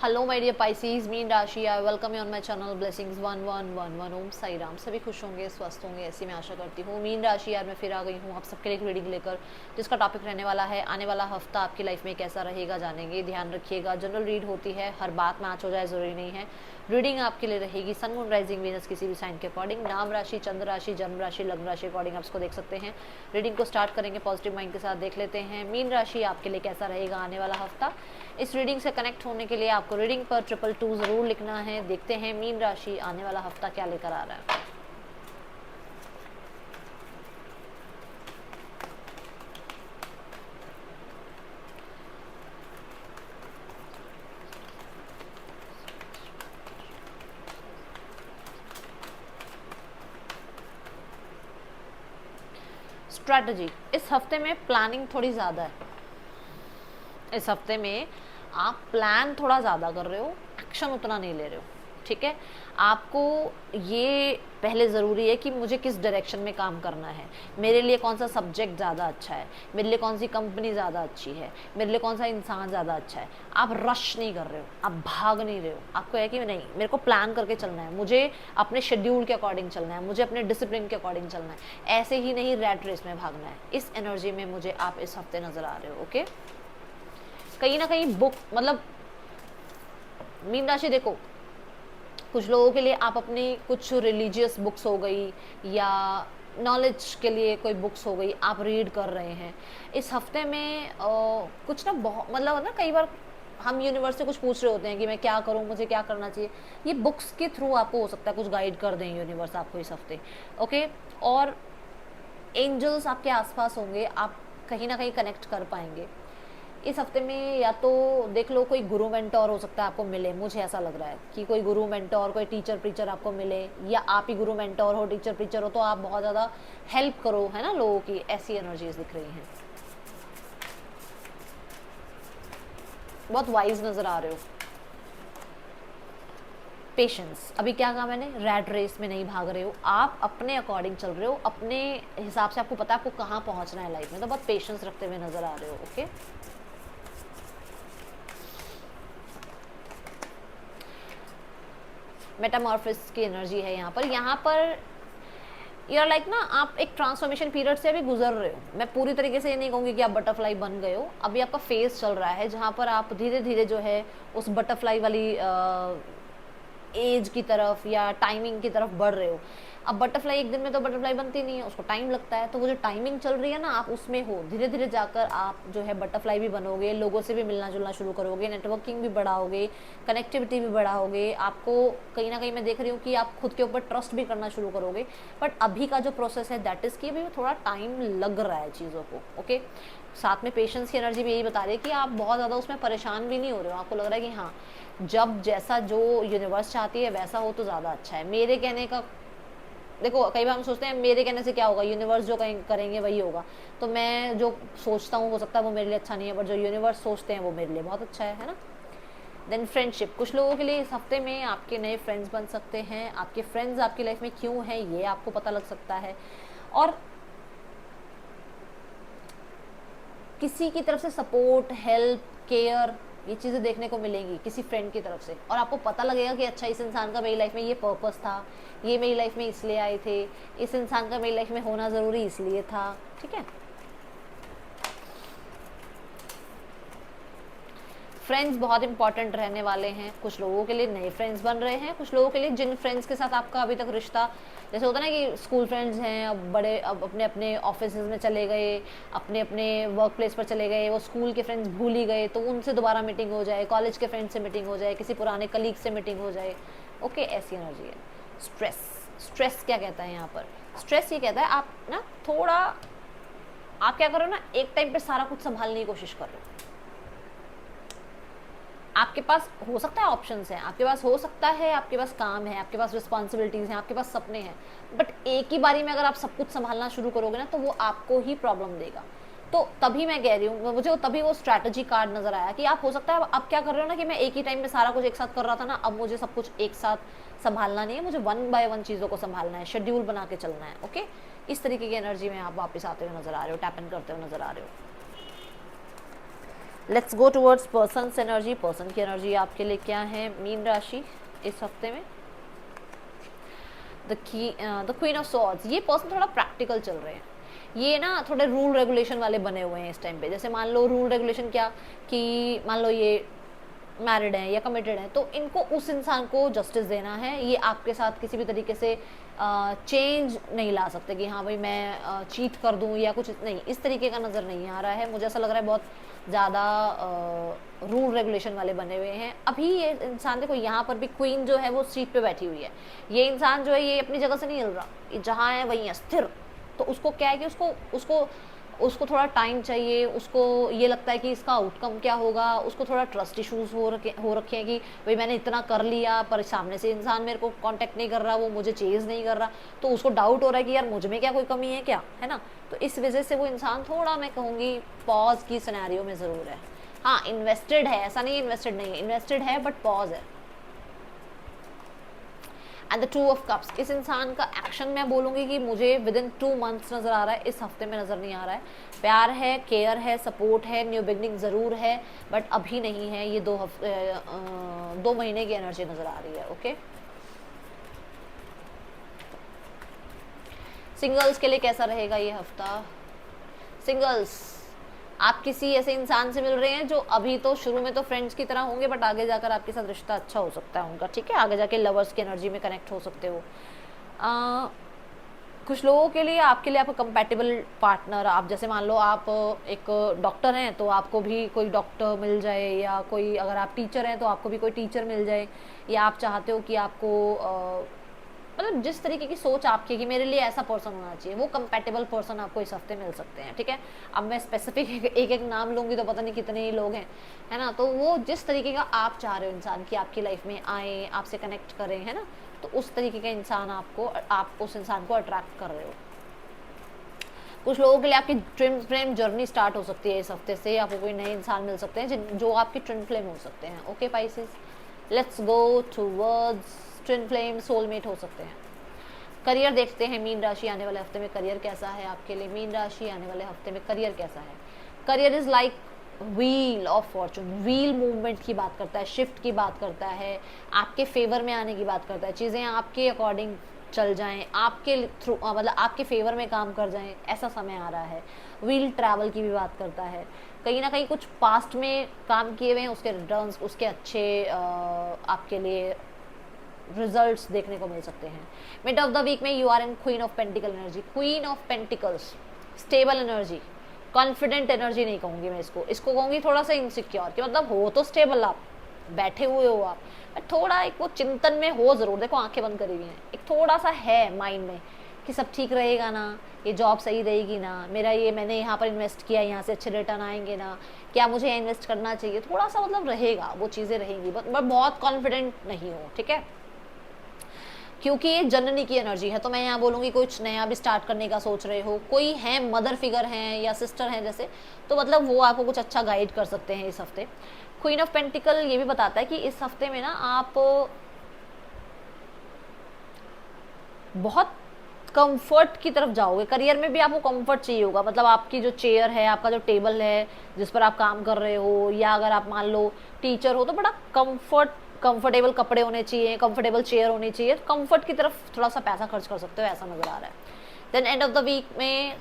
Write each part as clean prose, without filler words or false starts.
Hello my dear Pisces, मीन राशि, I welcome you on my channel blessings 1111। Om Sai Ram. सभी खुश होंगे, स्वस्थ होंगे, ऐसी मैं आशा करती हूँ। मीन राशि यार मैं फिर आ गई हूँ आप सबके लिए एक रीडिंग लेकर, जिसका टॉपिक रहने वाला है आने वाला हफ्ता आपकी लाइफ में कैसा रहेगा, जानेंगे। ध्यान रखिएगा, जनरल रीड होती है, हर बात मैच हो जाए ज़रूरी नहीं है। रीडिंग आपके लिए रहेगी सन मून राइजिंग वीनस किसी भी साइन के अकॉर्डिंग, नाम राशि, चंद्र राशि, जन्म राशि, लग्न राशि अकॉर्डिंग आप इसको देख सकते हैं। रीडिंग को स्टार्ट करेंगे पॉजिटिव माइंड के साथ, देख लेते हैं मीन राशि आपके लिए कैसा रहेगा आने वाला हफ्ता। इस रीडिंग से कनेक्ट होने के लिए आपको रीडिंग पर 222 ज़रूर लिखना है। देखते हैं मीन राशि आने वाला हफ्ता क्या लेकर आ रहा है। स्ट्रैटेजी, इस हफ्ते में प्लानिंग थोड़ी ज़्यादा है। इस हफ्ते में आप प्लान थोड़ा ज़्यादा कर रहे हो, एक्शन उतना नहीं ले रहे हो। ठीक है, आपको ये पहले ज़रूरी है कि मुझे किस डायरेक्शन में काम करना है, मेरे लिए कौन सा सब्जेक्ट ज़्यादा अच्छा है, मेरे लिए कौन सी कंपनी ज़्यादा अच्छी है, मेरे लिए कौन सा इंसान ज़्यादा अच्छा है। आप रश नहीं कर रहे हो, आप भाग नहीं रहे हो। आपको है कि नहीं, मेरे को प्लान करके चलना है, मुझे अपने शेड्यूल के अकॉर्डिंग चलना है, मुझे अपने डिसिप्लिन के अकॉर्डिंग चलना है। ऐसे ही नहीं रैट रेस में भागना है। इस एनर्जी में मुझे आप इस हफ्ते नज़र आ रहे हो। ओके, कहीं ना कहीं बुक मतलब मीन राशि देखो, कुछ लोगों के लिए आप अपनी कुछ रिलीजियस बुक्स हो गई या नॉलेज के लिए कोई बुक्स हो गई, आप रीड कर रहे हैं इस हफ्ते में। कुछ ना बहुत मतलब ना, कई बार हम यूनिवर्स से कुछ पूछ रहे होते हैं कि मैं क्या करूं, मुझे क्या करना चाहिए। ये बुक्स के थ्रू आपको हो सकता है कुछ गाइड कर दें यूनिवर्स आपको इस हफ्ते। ओके, और एंजल्स आपके आसपास होंगे, आप कहीं ना कहीं कनेक्ट कर पाएंगे इस हफ्ते में। या तो देख लो कोई गुरु मेंटोर हो सकता है आपको मिले, मुझे ऐसा लग रहा है कि कोई गुरु मेंटोर, कोई टीचर प्रीचर आपको मिले, या आप ही गुरु मेंटोर हो, टीचर प्रीचर हो, तो आप बहुत ज़्यादा हेल्प करो, है ना, लोगों की। ऐसी एनर्जीज दिख रही हैं, बहुत वाइज नज़र आ रहे हो। पेशेंस, अभी क्या कहा मैंने, रैट रेस में नहीं भाग रहे हो, आप अपने अकॉर्डिंग चल रहे हो, अपने हिसाब से आपको पता है आपको कहाँ पहुँचना है लाइफ में, तो बहुत पेशेंस रखते हुए नज़र आ रहे हो। ओके, मेटामॉर्फिस की एनर्जी है यहाँ पर। यू आर लाइक ना, आप एक ट्रांसफॉर्मेशन पीरियड से अभी गुजर रहे हो। मैं पूरी तरीके से ये नहीं कहूँगी कि आप बटरफ्लाई बन गए हो, अभी आपका फेज चल रहा है जहाँ पर आप धीरे धीरे जो है उस बटरफ्लाई वाली एज की तरफ या टाइमिंग की तरफ बढ़ रहे हो। अब बटरफ्लाई एक दिन में तो बटरफ्लाई बनती नहीं है, उसको टाइम लगता है। तो वो जो टाइमिंग चल रही है ना, आप उसमें हो, धीरे धीरे जाकर आप जो है बटरफ्लाई भी बनोगे, लोगों से भी मिलना जुलना शुरू करोगे, नेटवर्किंग भी बढ़ाओगे, कनेक्टिविटी भी बढ़ाओगे। आपको कहीं ना कहीं मैं देख रही हूँ कि आप खुद के ऊपर ट्रस्ट भी करना शुरू करोगे। बट अभी का जो प्रोसेस है दैट इज़ कि अभी थोड़ा टाइम लग रहा है चीज़ों को। ओके, साथ में पेशेंस की एनर्जी भी यही बता रही है कि आप बहुत ज़्यादा उसमें परेशान भी नहीं हो रहे हो। आपको लग रहा है कि हाँ, जब जैसा जो यूनिवर्स चाहती है वैसा हो तो ज़्यादा अच्छा है। मेरे कहने का, देखो कई बार हम सोचते हैं मेरे कहने से क्या होगा, यूनिवर्स जो करेंगे वही होगा। तो मैं जो सोचता हूँ हो सकता है वो मेरे लिए अच्छा नहीं है, बट जो यूनिवर्स सोचते हैं वो मेरे लिए बहुत अच्छा है ना। देन फ्रेंडशिप, कुछ लोगों के लिए इस हफ्ते में आपके नए फ्रेंड्स बन सकते हैं। आपके फ्रेंड्स आपकी लाइफ में क्यों हैं ये आपको पता लग सकता है, और किसी की तरफ से सपोर्ट, हेल्प, केयर, ये चीज़ें देखने को मिलेंगी किसी फ्रेंड की तरफ से। और आपको पता लगेगा कि अच्छा, इस इंसान का मेरी लाइफ में ये पर्पस था, ये मेरी लाइफ में इसलिए आए थे, इस इंसान का मेरी लाइफ में होना ज़रूरी इसलिए था। ठीक है, फ्रेंड्स बहुत इंपॉर्टेंट रहने वाले हैं। कुछ लोगों के लिए नए फ्रेंड्स बन रहे हैं, कुछ लोगों के लिए जिन फ्रेंड्स के साथ आपका अभी तक रिश्ता, जैसे होता है ना कि स्कूल फ्रेंड्स हैं, अब बड़े अब अपने अपने ऑफिस में चले गए, अपने अपने वर्क प्लेस पर चले गए, वो स्कूल के फ्रेंड्स भूल ही गए, तो उनसे दोबारा मीटिंग हो जाए, कॉलेज के फ्रेंड्स से मीटिंग हो जाए, किसी पुराने कलीग से मीटिंग हो जाए। ओके, ऐसी एनर्जी है। स्ट्रेस, स्ट्रेस क्या कहता है यहाँ पर, स्ट्रेस ये कहता है आप ना थोड़ा, आप क्या करो ना, एक टाइम पे सारा कुछ संभालने की कोशिश कर रहे हो। आपके पास हो सकता है ऑप्शंस हैं, आपके पास हो सकता है, आपके पास काम है, आपके पास रिस्पॉन्सिबिलिटीज़ हैं, आपके पास सपने हैं, बट एक ही बारी में अगर आप सब कुछ संभालना शुरू करोगे ना तो वो आपको ही प्रॉब्लम देगा। तो तभी मैं कह रही हूँ, मुझे तभी वो स्ट्रैटेजी कार्ड नजर आया कि आप हो सकता है अब क्या कर रहे हो ना, कि मैं एक ही टाइम में सारा कुछ एक साथ कर रहा था ना, अब मुझे सब कुछ एक साथ संभालना नहीं है, मुझे वन बाय वन चीज़ों को संभालना है, शेड्यूल बना के चलना है। ओके, इस तरीके की एनर्जी में आप वापस आते हुए नजर आ रहे हो, टैप इन करते हुए नजर आ रहे हो। Let's go towards person energy. Person की एनर्जी आपके लिए क्या है मीन राशि इस हफ्ते में? The queen of swords. ये पर्सन थोड़ा प्रैक्टिकल चल रहे हैं, ये ना थोड़े रूल रेगुलेशन वाले बने हुए हैं इस टाइम पे। जैसे मान लो रूल रेगुलेशन क्या, कि मान लो ये मैरिड हैं या कमिटेड हैं, तो इनको उस इंसान को जस्टिस देना है। ये आपके साथ किसी भी तरीके से चेंज नहीं ला सकते कि हाँ भाई मैं चीट कर दूं या कुछ नहीं, इस तरीके का नज़र नहीं आ रहा है। मुझे ऐसा लग रहा है बहुत ज़्यादा रूल रेगुलेशन वाले बने हुए हैं। अभी ये इंसान देखो यहाँ पर भी क्वीन जो है वो सीट पे बैठी हुई है, ये इंसान जो है ये अपनी जगह से नहीं हिल रहा, ये जहाँ है वहीं है स्थिर। तो उसको क्या है कि उसको उसको उसको थोड़ा टाइम चाहिए, उसको ये लगता है कि इसका आउटकम क्या होगा, उसको थोड़ा ट्रस्ट इश्यूज हो रखे हैं कि भाई मैंने इतना कर लिया पर सामने से इंसान मेरे को कांटेक्ट नहीं कर रहा, वो मुझे चेज नहीं कर रहा, तो उसको डाउट हो रहा है कि यार मुझ में क्या कोई कमी है क्या, है ना। तो इस वजह से वो इंसान थोड़ा मैं कहूँगी पॉज की सिनेरियो में ज़रूर है। हाँ इन्वेस्टेड है, ऐसा नहीं इन्वेस्टेड नहीं है, इन्वेस्टेड है बट पॉज है। एंड द 2 ऑफ कप्स, इस इंसान का एक्शन मैं बोलूँगी कि मुझे विद इन 2 मंथ्स नज़र आ रहा है, इस हफ्ते में नज़र नहीं आ रहा है। प्यार है, केयर है, सपोर्ट है, न्यू बिगनिंग ज़रूर है बट अभी नहीं है। ये 2 महीने की एनर्जी नज़र आ रही है। ओके, सिंगल्स के लिए कैसा रहेगा ये हफ्ता? सिंगल्स, आप किसी ऐसे इंसान से मिल रहे हैं जो अभी तो शुरू में तो फ्रेंड्स की तरह होंगे बट आगे जाकर आपके साथ रिश्ता अच्छा हो सकता है उनका, ठीक है, आगे जाके लवर्स की एनर्जी में कनेक्ट हो सकते हो। कुछ लोगों के लिए आपके लिए आपका कंपैटिबल पार्टनर, आप जैसे मान लो आप एक डॉक्टर हैं तो आपको भी कोई डॉक्टर मिल जाए, या कोई अगर आप टीचर हैं तो आपको भी कोई टीचर मिल जाए, या आप चाहते हो कि आपको मतलब जिस तरीके की सोच आपकी कि मेरे लिए ऐसा पर्सन होना चाहिए, वो कंपैटिबल पर्सन आपको इस हफ्ते मिल सकते हैं, ठीक है। अब मैं स्पेसिफिक एक एक नाम लूँगी तो पता नहीं कितने ही लोग हैं, है ना। तो वो जिस तरीके का आप चाह रहे हो इंसान की आपकी लाइफ में आए, आपसे कनेक्ट करें, है ना, तो उस तरीके का इंसान आप उस इंसान को अट्रैक्ट कर रहे हो। कुछ लोगों के लिए आपकी ट्विन फ्लेम जर्नी स्टार्ट हो सकती है इस हफ्ते से, आपको कोई नए इंसान मिल सकते हैं जो आपकी ट्विन फ्लेम हो सकते हैं। Okay Pisces, let's go towards twin flame, soulmate हो सकते हैं। करियर देखते हैं मीन राशि आने वाले हफ्ते में करियर कैसा है आपके लिए। मीन राशि आने वाले हफ्ते में करियर कैसा है? Career is like wheel of Fortune, wheel movement की बात करता है, शिफ्ट की बात करता है, आपके फेवर में आने की बात करता है, चीज़ें आपके अकॉर्डिंग चल जाएं, आपके थ्रू मतलब आपके फेवर में काम कर जाएं, ऐसा समय आ रहा है। व्हील ट्रैवल की भी बात करता है, कहीं ना कहीं कुछ पास्ट में काम किए हुए हैं उसके रिटर्न्स, उसके अच्छे आपके लिए रिजल्ट्स देखने को मिल सकते हैं। मिड ऑफ द वीक में you are in queen of pentacle energy. Queen of pentacles stable energy, confident energy नहीं कहूँगी मैं इसको कहूँगी थोड़ा सा इनसिक्योर, कि मतलब हो तो स्टेबल, आप बैठे हुए हो आप, थोड़ा एक वो चिंतन में हो ज़रूर, देखो आंखें बंद करी हुई हैं, एक थोड़ा सा है माइंड में कि सब ठीक रहेगा ना, ये जॉब सही रहेगी ना, मेरा ये मैंने यहाँ पर इन्वेस्ट किया, यहाँ से अच्छे रिटर्न आएंगे ना, क्या मुझे इन्वेस्ट करना चाहिए, थोड़ा सा मतलब रहेगा, वो चीज़ें रहेंगी, बट बहुत कॉन्फिडेंट नहीं हो, ठीक है, क्योंकि ये जननी की एनर्जी है। तो मैं यहाँ बोलूँगी कुछ नया भी स्टार्ट करने का सोच रहे हो, कोई है मदर फिगर हैं या सिस्टर हैं जैसे, तो मतलब वो आपको कुछ अच्छा गाइड कर सकते हैं इस हफ्ते। क्वीन ऑफ पेंटिकल ये भी बताता है कि इस हफ्ते में ना आप बहुत कंफर्ट की तरफ जाओगे। करियर में भी आपको कंफर्ट चाहिए होगा, मतलब आपकी जो चेयर है, आपका जो टेबल है जिस पर आप काम कर रहे हो, या अगर आप मान लो टीचर हो तो बड़ा कंफर्टेबल कपड़े होने चाहिए, कंफर्टेबल चेयर होनी चाहिए, तो कंफर्ट की तरफ थोड़ा सा पैसा खर्च कर सकते हो, ऐसा नजर आ रहा है। Then end of the week में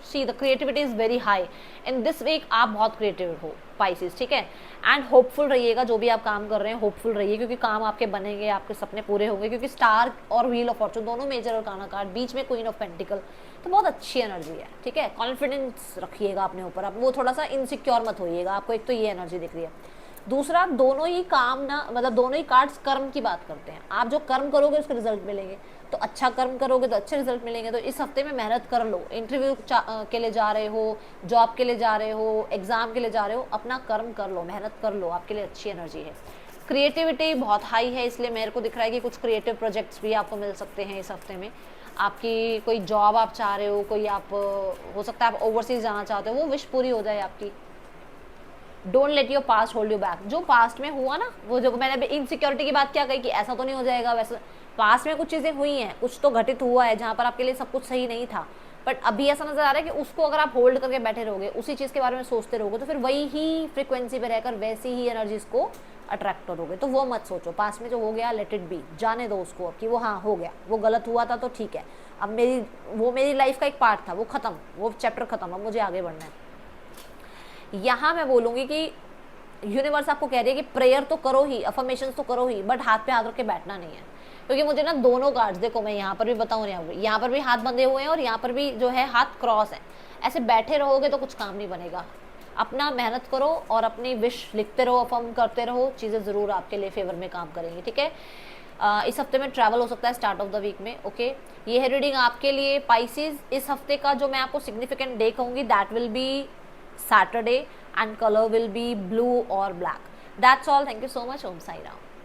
see the creativity is very high in this week, आप बहुत क्रिएटिव हो पाइसेस, ठीक है। एंड होपफुल रहिएगा, जो भी आप काम कर रहे हैं होपफुल रहिए, क्योंकि काम आपके बनेंगे, आपके सपने पूरे होंगे, क्योंकि स्टार और व्हील ऑफ फॉर्चून दोनों मेजर और काना कार्ड, बीच में क्वीन ऑफ पेंटिकल, तो बहुत अच्छी एनर्जी है, ठीक है। कॉन्फिडेंस रखिएगा अपने ऊपर, आप वो थोड़ा सा इनसिक्योर मत होइएगा, आपको एक तो ये एनर्जी दिख रही है। दूसरा, दोनों ही काम ना, मतलब दोनों ही कार्ड्स कर्म की बात करते हैं, आप जो कर्म करोगे उसके रिजल्ट मिलेंगे, तो अच्छा कर्म करोगे तो अच्छे रिजल्ट मिलेंगे। तो इस हफ्ते में मेहनत कर लो, इंटरव्यू के लिए जा रहे हो, जॉब के लिए जा रहे हो, एग्जाम के लिए जा रहे हो, अपना कर्म कर लो, मेहनत कर लो, आपके लिए अच्छी एनर्जी है। क्रिएटिविटी बहुत हाई है, इसलिए मेरे को दिख रहा है कि कुछ क्रिएटिव प्रोजेक्ट्स भी आपको मिल सकते हैं इस हफ्ते में। आपकी कोई जॉब आप चाह रहे हो, कोई आप हो सकता है आप ओवरसीज जाना चाहते हो, वो विश पूरी हो जाए आपकी। Don't let your past hold you back, जो पास्ट में हुआ ना, वो जो मैंने इनसिक्योरिटी की बात क्या कही कि ऐसा तो नहीं हो जाएगा, वैसे पास्ट में कुछ चीज़ें हुई हैं, कुछ तो घटित हुआ है जहाँ पर आपके लिए सब कुछ सही नहीं था, बट अभी ऐसा नजर आ रहा है कि उसको अगर आप होल्ड करके बैठे रहोगे, उसी चीज़ के बारे में सोचते रहोगे, तो फिर वही ही फ्रिक्वेंसी पे रहकर वैसी ही एनर्जीज को अट्रैक्ट करोगे। तो वो मत सोचो, पास में जो हो गया लेट इट बी, जाने दो उसको अब कि वो हाँ हो गया, वो गलत हुआ था तो ठीक है, अब मेरी लाइफ का एक पार्ट था, वो खत्म, वो चैप्टर खत्म, अब मुझे आगे बढ़ना है। यहाँ मैं बोलूँगी कि यूनिवर्स आपको कह रही है कि प्रेयर तो करो ही, अफर्मेशंस तो करो ही, बट हाथ पे हाथ रख के बैठना नहीं है। क्योंकि मुझे ना दोनों कार्ड्स, देखो मैं यहाँ पर भी बताऊँ, यहाँ पर भी हाथ बंधे हुए हैं और यहाँ पर भी जो है हाथ क्रॉस है। ऐसे बैठे रहोगे तो कुछ काम नहीं बनेगा। अपना मेहनत करो और अपनी विश लिखते रहो, अफर्म करते रहो, चीज़ें ज़रूर आपके लिए फेवर में काम करेंगी, ठीक है। इस हफ्ते में ट्रैवल हो सकता है स्टार्ट ऑफ द वीक में, ओके। ये है रीडिंग आपके लिए पाइसेस। इस हफ्ते का जो मैं आपको सिग्निफिकेंट डे कहूँगी, that will be Saturday and color will be blue or black. That's all. Thank you so much. Om Sai Ram.